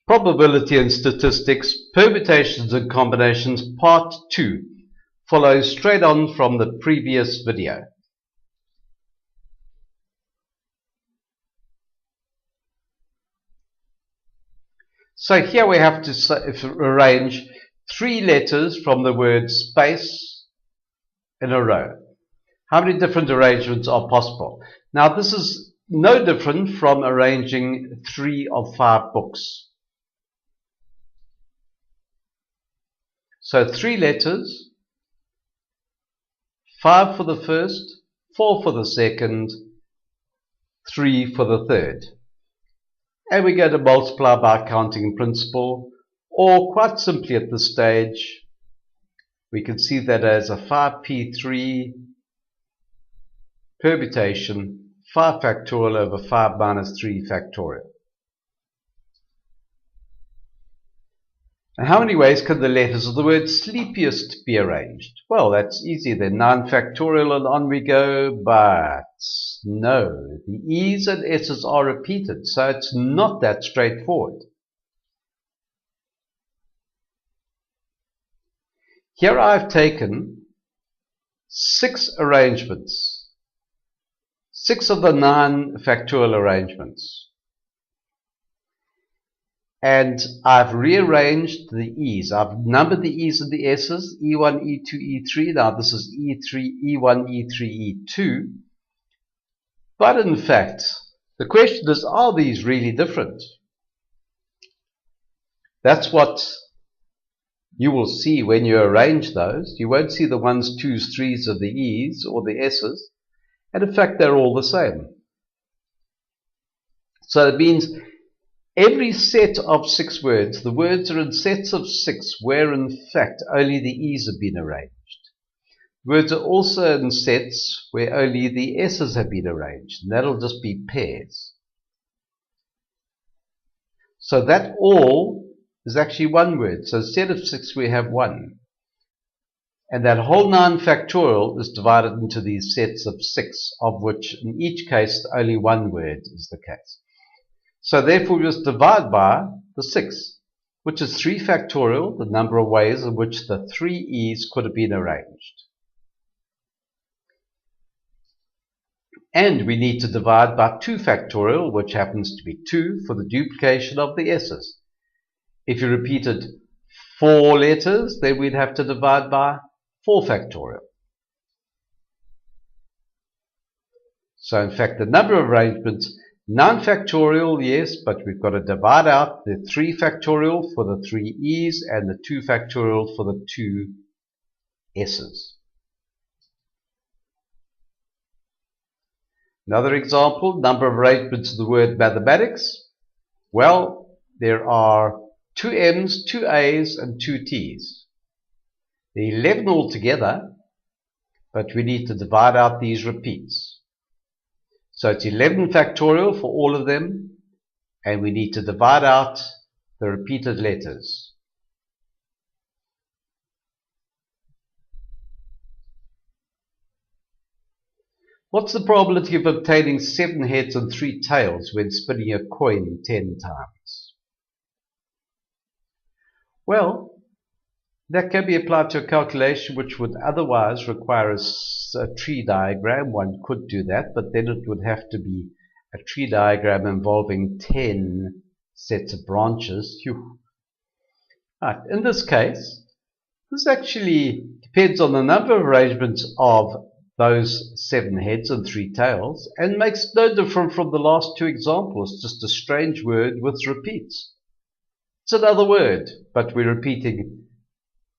Probability and Statistics, Permutations and Combinations, Part 2, follows straight on from the previous video. So here we have to arrange three letters from the word space in a row. How many different arrangements are possible? Now this is no different from arranging 3 of 5 books. So 3 letters, 5 for the first, 4 for the second, 3 for the third. And we go to multiply by counting principle, or quite simply at this stage, we can see that as a 5p3 permutation, 5 factorial over 5 minus 3 factorial. And how many ways can the letters of the word sleepiest be arranged? Well, that's easy then. 9 factorial and on we go, but no, the E's and S's are repeated, so it's not that straightforward. Here I've taken 6 arrangements, 6 of the 9 factorial arrangements. And I've rearranged the E's. I've numbered the E's and the S's, E1, E2, E3. Now this is E3, E1, E3, E2. But in fact, the question is, are these really different? That's what you will see when you arrange those. You won't see the 1s, 2s, 3s of the E's or the S's. And in fact, they're all the same. So it means every set of 6 words, the words are in sets of 6 where in fact only the E's have been arranged. Words are also in sets where only the S's have been arranged, and that'll just be pairs. So that all is actually one word. So instead of 6 we have 1. And that whole 9 factorial is divided into these sets of 6, of which in each case only one word is the case. So therefore we just divide by the 6, which is 3 factorial, the number of ways in which the 3 E's could have been arranged. And we need to divide by 2 factorial, which happens to be 2 for the duplication of the S's. If you repeated 4 letters, then we'd have to divide by 4 factorial. So in fact the number of arrangements, 9 factorial, yes, but we've got to divide out the 3 factorial for the 3 E's and the 2 factorial for the 2 S's. Another example, number of arrangements of the word mathematics. Well, there are 2 M's, 2 A's, and 2 T's. There are 11 altogether, but we need to divide out these repeats. So it's 11 factorial for all of them, and we need to divide out the repeated letters. What's the probability of obtaining 7 heads and 3 tails when spinning a coin 10 times? Well, that can be applied to a calculation which would otherwise require a tree diagram. One could do that, but then it would have to be a tree diagram involving 10 sets of branches. Right. In this case, this actually depends on the number of arrangements of those 7 heads and 3 tails, and makes no different from the last 2 examples, just a strange word with repeats. It's another word, but we're repeating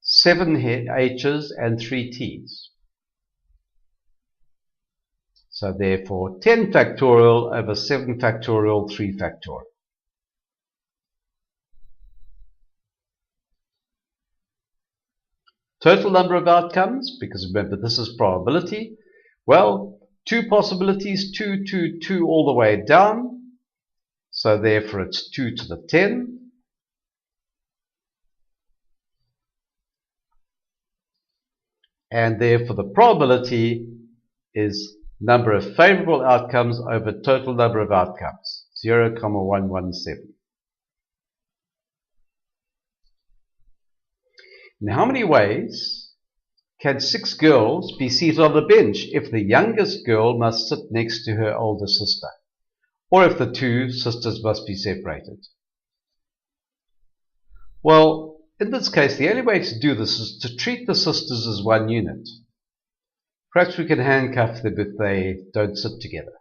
7 H's and 3 T's. So therefore 10 factorial over 7 factorial, 3 factorial. Total number of outcomes, because remember this is probability. Well, 2 possibilities, 2, 2, 2 all the way down. So therefore it's 2 to the 10. And therefore the probability is number of favorable outcomes over total number of outcomes, 0,117. In how many ways can 6 girls be seated on the bench if the youngest girl must sit next to her older sister, or if the 2 sisters must be separated? Well, in this case, the only way to do this is to treat the sisters as one unit. Perhaps we can handcuff them if they don't sit together.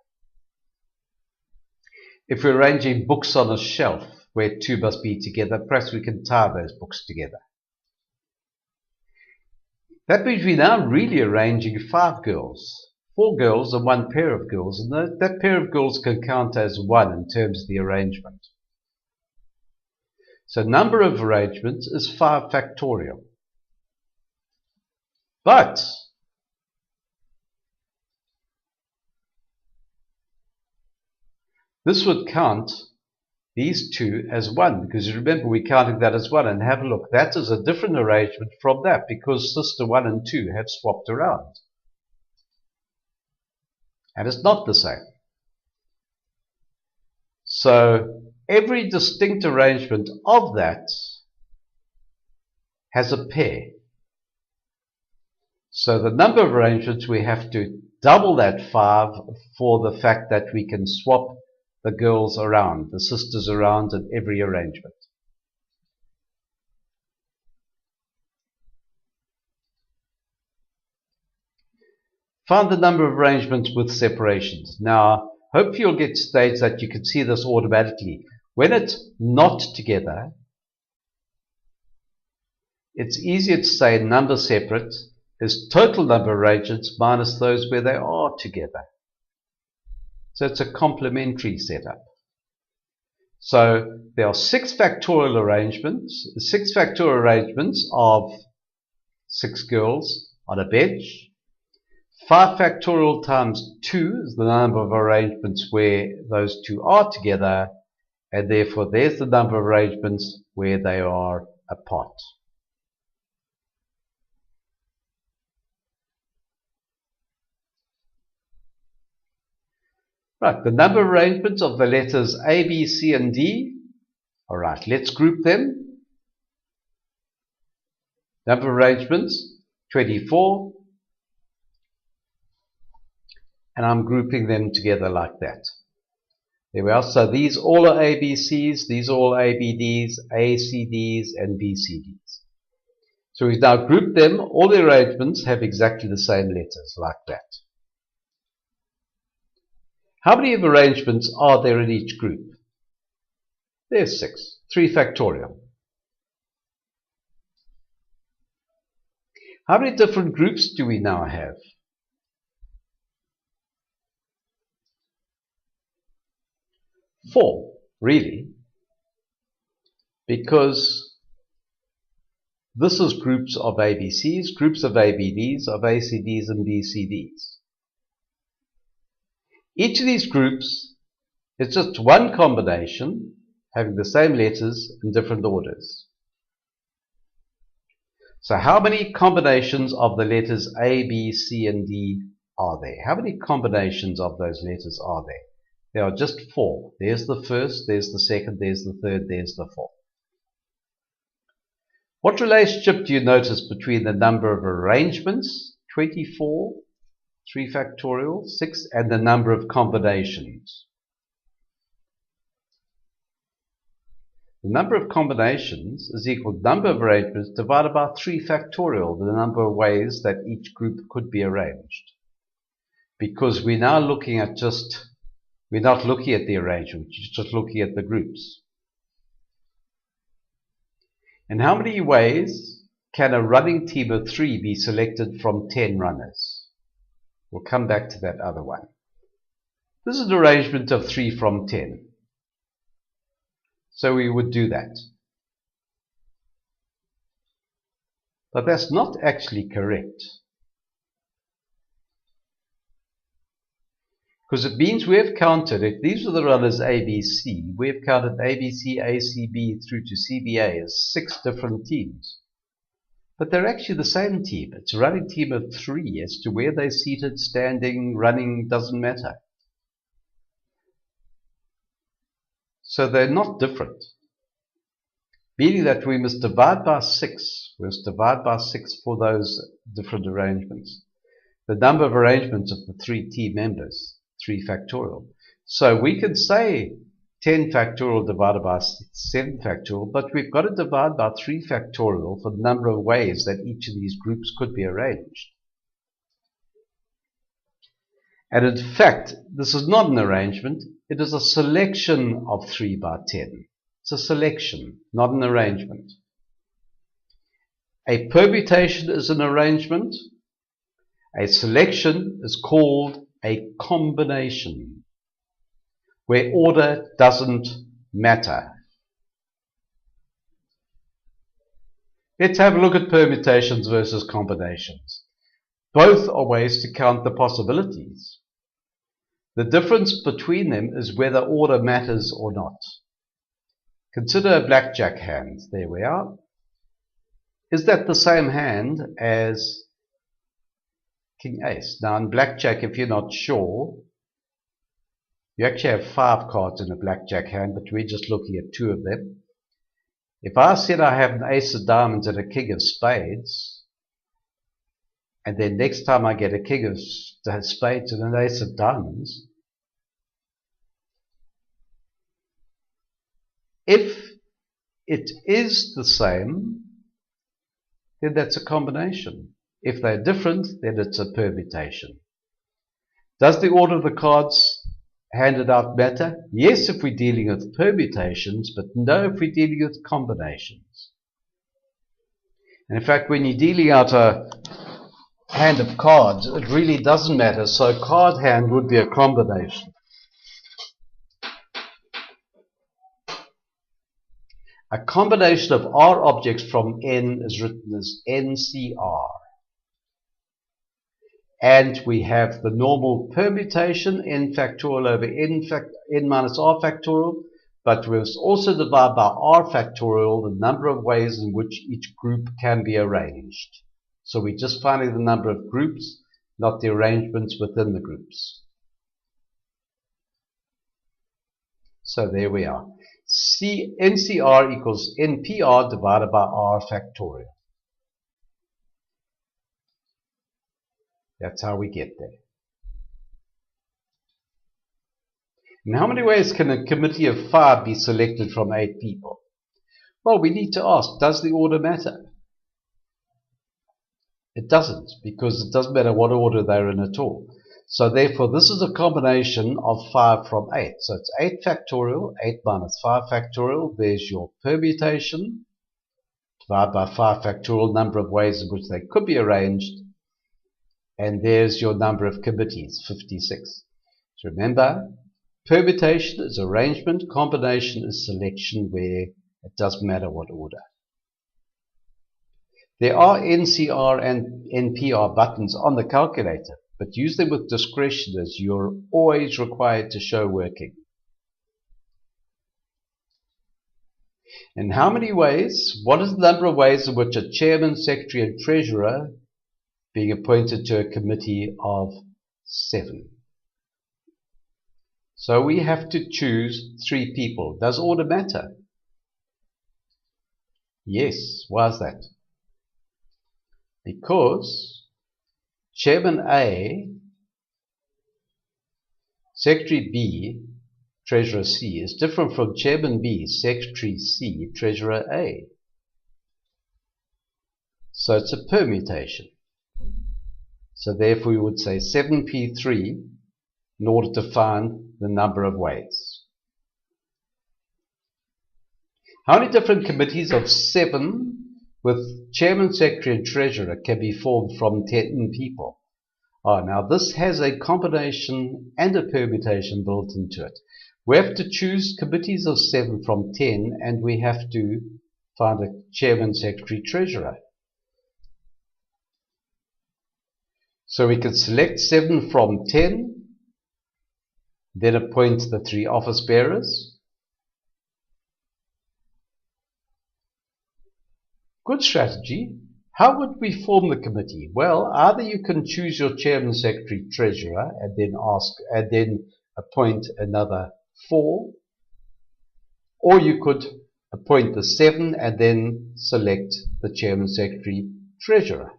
If we're arranging books on a shelf where 2 must be together, perhaps we can tie those books together. That means we're now really arranging 5 girls, 4 girls and 1 pair of girls, and that pair of girls can count as 1 in terms of the arrangement. So number of arrangements is 5 factorial. But this would count these 2 as 1, because remember we're counting that as 1, and have a look. That is a different arrangement from that because sister 1 and 2 have swapped around. And it's not the same. So every distinct arrangement of that has a pair. So the number of arrangements, we have to double that 5 for the fact that we can swap the girls around, the sisters around in every arrangement. Find the number of arrangements with separations. Now, hopefully you'll get to stage that you can see this automatically. When it's not together, it's easier to say number separate is total number of arrangements minus those where they are together. So it's a complementary setup. So there are 6 factorial arrangements, 6 factorial arrangements of 6 girls on a bench. 5 factorial times 2 is the number of arrangements where those 2 are together, and therefore there's the number of arrangements where they are apart. Right, the number of arrangements of the letters A, B, C, and D. All right, let's group them. Number of arrangements, 24. And I'm grouping them together like that. There we are. So these all are ABCs, these are all ABDs, ACDs, and BCDs. So we've now grouped them. All the arrangements have exactly the same letters like that. How many of arrangements are there in each group? There's 6. 3 factorial. How many different groups do we now have? 4, really, because this is groups of ABCs, groups of ABDs, of ACDs and BCDs. Each of these groups is just one combination having the same letters in different orders. So how many combinations of the letters A, B, C, and D are there? How many combinations of those letters are there? There are just 4. There's the first, there's the second, there's the third, there's the fourth. What relationship do you notice between the number of arrangements, 24, 3 factorial, 6, and the number of combinations? The number of combinations is equal to the number of arrangements divided by 3 factorial, the number of ways that each group could be arranged. Because we're now looking at we're not looking at the arrangement, we're just looking at the groups. And how many ways can a running team of 3 be selected from 10 runners? We'll come back to that other one. This is an arrangement of 3 from 10. So we would do that. But that's not actually correct. Because it means we have counted, if these are the runners ABC, we have counted ABC, ACB through to CBA as 6 different teams. But they're actually the same team. It's a running team of 3 as to where they're seated, standing, running, doesn't matter. So they're not different. meaning that we must divide by 6. We must divide by 6 for those different arrangements. The number of arrangements of the 3 team members, 3 factorial. So we could say 10 factorial divided by 7 factorial, but we've got to divide by 3 factorial for the number of ways that each of these groups could be arranged. And in fact, this is not an arrangement, it is a selection of 3 by 10. It's a selection, not an arrangement. A permutation is an arrangement. A selection is called a combination, where order doesn't matter. Let's have a look at permutations versus combinations. Both are ways to count the possibilities. The difference between them is whether order matters or not. Consider a blackjack hand. There we are. Is that the same hand as King Ace? Now in blackjack, if you're not sure, you actually have 5 cards in a blackjack hand, but we're just looking at 2 of them. If I said I have an ace of diamonds and a king of spades, and then next time I get a king of spades and an ace of diamonds, if it is the same, then that's a combination. If they're different, then it's a permutation. Does the order of the cards handed out matter? Yes, if we're dealing with permutations, but no if we're dealing with combinations. And in fact, when you're dealing out a hand of cards, it really doesn't matter. So card hand would be a combination. A combination of R objects from N is written as NCR. And we have the normal permutation, n factorial over n minus r factorial, but we must also divide by r factorial the number of ways in which each group can be arranged. So we're just finding the number of groups, not the arrangements within the groups. So there we are. NCR equals NPR divided by r factorial. That's how we get there. In how many ways can a committee of 5 be selected from 8 people? Well, we need to ask, does the order matter? It doesn't, because it doesn't matter what order they're in at all. So therefore, this is a combination of 5 from 8. So it's 8 factorial, 8 minus 5 factorial. There's your permutation, divided by 5 factorial, number of ways in which they could be arranged. And there's your number of committees, 56. So remember, permutation is arrangement, combination is selection, where it doesn't matter what order. There are NCR and NPR buttons on the calculator, but use them with discretion as you're always required to show working. In how many ways? What is the number of ways in which a chairman, secretary and treasurer being appointed to a committee of 7? So we have to choose 3 people. Does order matter? Yes. Why is that? Because Chairman A, Secretary B, Treasurer C is different from Chairman B, Secretary C, Treasurer A. So it's a permutation. So therefore we would say 7p3 in order to find the number of ways. How many different committees of 7 with chairman, secretary and treasurer can be formed from 10 people? Now this has a combination and a permutation built into it. We have to choose committees of 7 from 10 and we have to find a chairman, secretary, treasurer. So we can select 7 from 10, then appoint the 3 office bearers. Good strategy. How would we form the committee? Well, either you can choose your chairman, secretary, treasurer, and then appoint another 4, or you could appoint the 7 and then select the chairman, secretary, treasurer.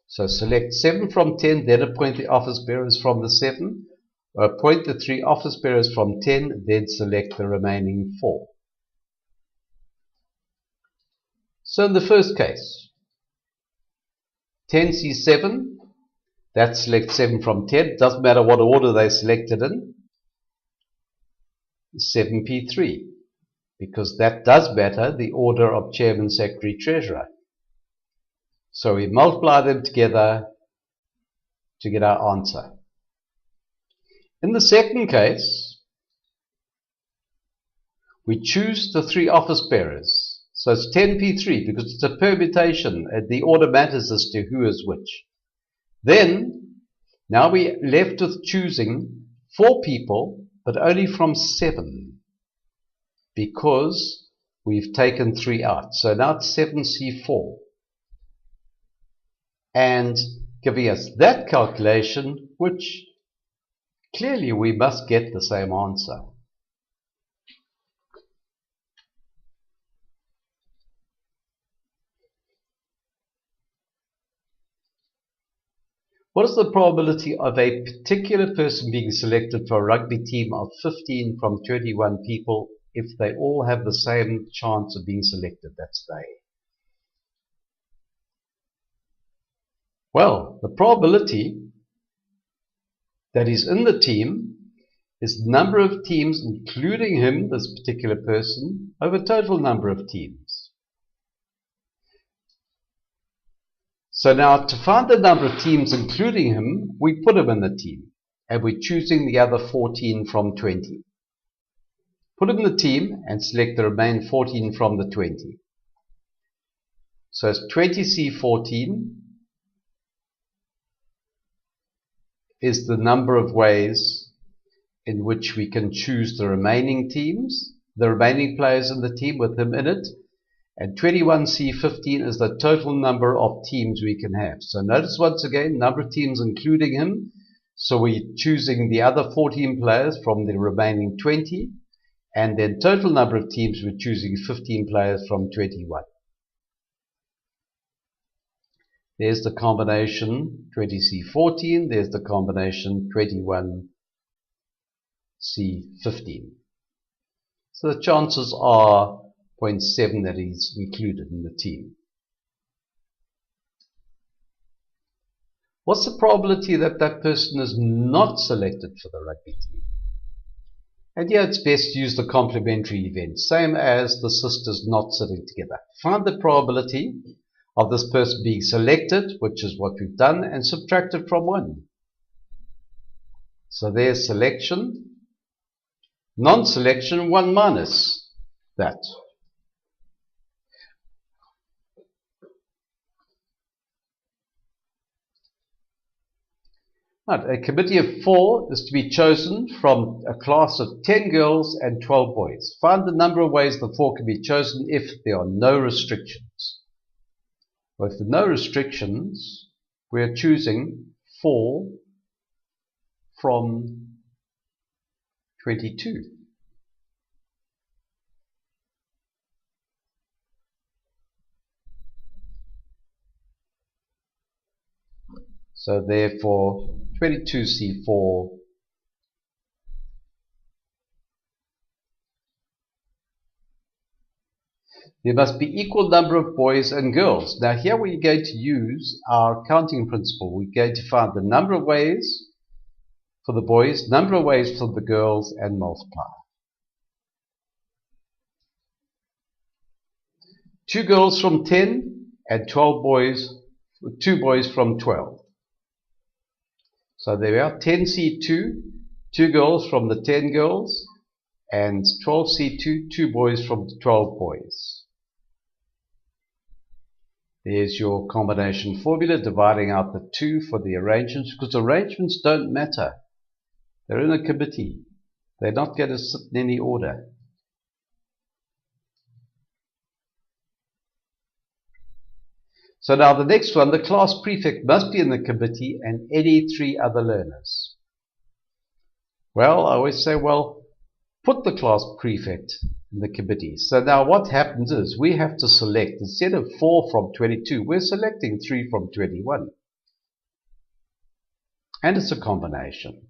So select 7 from 10, then appoint the office bearers from the 7, or appoint the 3 office bearers from 10, then select the remaining 4. So in the first case, 10C7, that selects 7 from 10. Doesn't matter what order they selected in. 7P3, because that does matter the order of chairman, secretary, treasurer. So we multiply them together to get our answer. In the second case, we choose the 3 office bearers. So it's 10P3 because it's a permutation. The order matters as to who is which. Then, now we're left with choosing 4 people, but only from 7, because we've taken 3 out. So now it's 7C4. And giving us that calculation, which clearly we must get the same answer. What is the probability of a particular person being selected for a rugby team of 15 from 21 people if they all have the same chance of being selected? That's they. Well, the probability that he's in the team is the number of teams, including him, this particular person, over total number of teams. So now to find the number of teams including him, we put him in the team, and we're choosing the other 14 from 20. Put him in the team and select the remaining 14 from the 20. So it's 20C14 is the number of ways in which we can choose the remaining teams, the remaining players in the team with him in it. And 21C15 is the total number of teams we can have. So notice once again, number of teams including him. So we're choosing the other 14 players from the remaining 20. And then total number of teams, we're choosing 15 players from 21. There's the combination 20C14. There's the combination 21C15. So the chances are 0.7 that he's included in the team. What's the probability that that person is not selected for the rugby team? And yeah, it's best to use the complementary event, same as the sisters not sitting together. Find the probability of this person being selected, which is what we've done, and subtract it from 1. So there's selection. Non-selection, 1 minus that. Right, a committee of 4 is to be chosen from a class of 10 girls and 12 boys. Find the number of ways the 4 can be chosen if there are no restrictions. Well, if there are no restrictions, we are choosing 4 from 22. So therefore, 22C4 there must be equal number of boys and girls. Now here we're going to use our counting principle. We're going to find the number of ways for the boys, number of ways for the girls, and multiply. 2 girls from 10 and 12 boys, 2 boys from 12. So there we are, 10C2, 2 girls from the 10 girls, and 12C2, 2 boys from the 12 boys. There's your combination formula, dividing out the 2 for the arrangements, because arrangements don't matter. They're in a committee. They're not going to sit in any order. So now the next one, the class prefect must be in the committee and any 3 other learners. Well, I always say, well, put the class prefect in the committee. So now what happens is we have to select, instead of 4 from 22, we're selecting 3 from 21. And it's a combination.